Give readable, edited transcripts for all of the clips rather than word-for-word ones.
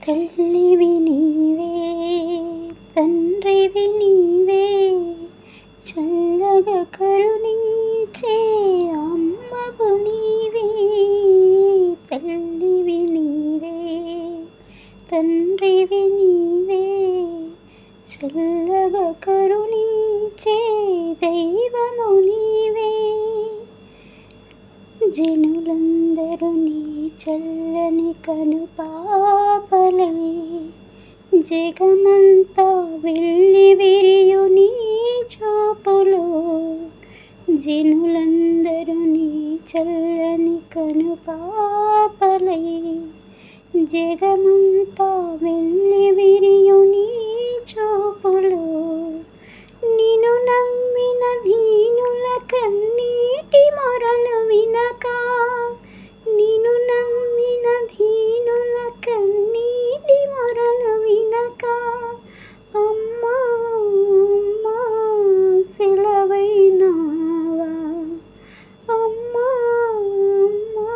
తల్లివి నీవే, తండ్రివి నీవే, చల్లగా కరుణించే అమ్మవు నీవే. తల్లివి నీవే, తండ్రివి నీవే, చల్లగా కరుణించే దైవము నీవే. జనులందరూ నీ చల్లని కనుపాపలై, జగమంతా వెళ్ళి విరియు నీ చూపులో. జనులందరూ నీ చల్లని కనుపాపలై, జగమంతా వెళ్ళి విరియు నీ చూపులో. నిన్ను నమ్మిన దీనుల కన్నీటి మొరలు వినక, నిన్ను నమ్మిన దీనుల కన్నీటి మొరలు వినక, అమ్మా అమ్మా సెలవైనావా, అమ్మా అమ్మా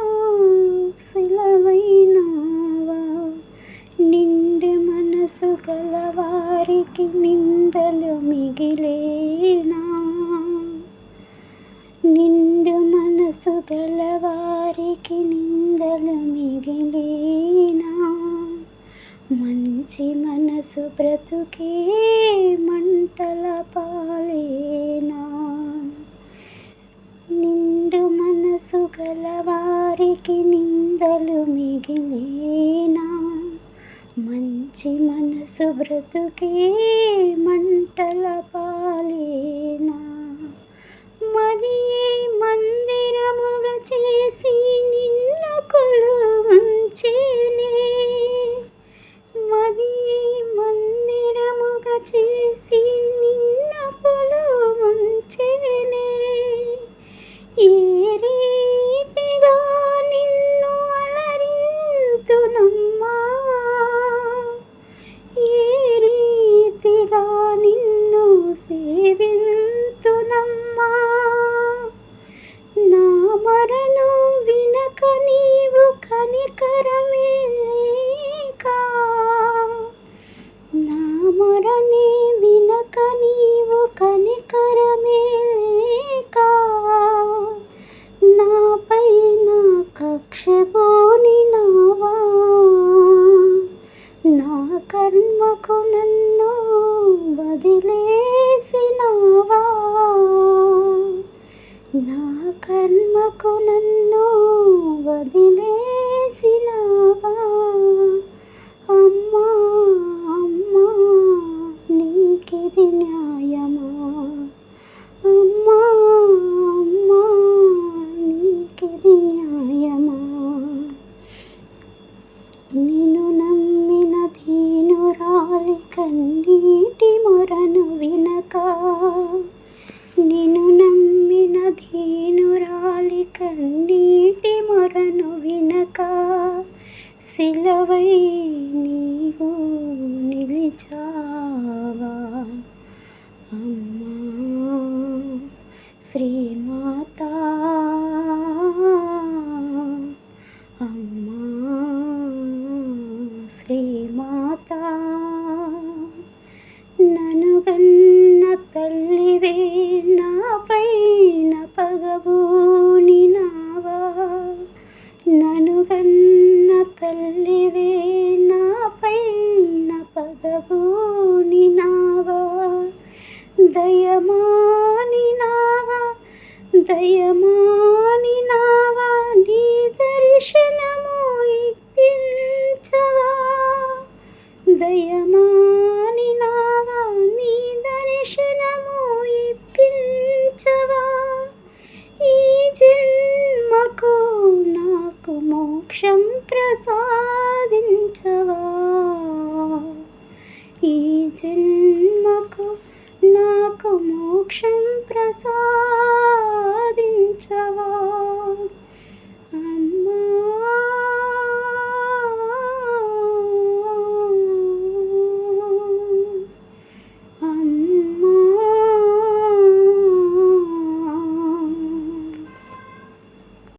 సెలవైనావా. నిండు మనసు గలవారికి నిందలు మిగిలేనా, నిండు మనసు గలవారికి నిందలు మిగిలేనా. మంచి మనసు బ్రతుకే మంటల పాలేనా, నిండు మనసు గలవారికి నిందలు మిగిలేనా. మంచి మనసు బ్రతుకే మంటల పాలేనా. మదియే మందిరముగా చేసి నిన్ను కొలువుంచేనే, మదియే మందిరముగా చేసి నిన్ను కొలువుంచేనే. ఏ రీతిగా నిన్ను అలరింతునమ్మా, ఏ రీతిగా నిన్ను సేవింతునమ్మా. నా మొరను వినక నీవు కనికరమే లేక, నా మొరని వినక నీవు కనికరమే లేక, నాపైన కక్ష పూనినావా. నా కర్మకు నన్ను వదిలేసినావా, నా కర్మకు నన్ను వదిలేసినావా. అమ్మా అమ్మా నీకిది న్యాయమా, అమ్మా అమ్మా నీకిది న్యాయమా. నిన్ను నమ్మిన దీనురాలి కన్నీటి మొరను వినక, నిన్ను నమ్మిన దీనురాలి కన్నీటి మొరను వినక, శిలవై నీవు నిలిచావా. అమ్మా శ్రీమాతా, అమ్మా శ్రీమాతా. నన్ను కన్న తల్లివే, నాపైన పగబూనినావా, నన్ను కన్న తల్లివే, నాపైన పగబూనినావా. దయమానినావా, దయమానినావా, నీ దర్శనము ఇప్పించవా. దయమానినావా, నీ దర్శనము ఇప్పించవా. ఈ జన్మకు నాకు మోక్షం ప్రసాదించవా.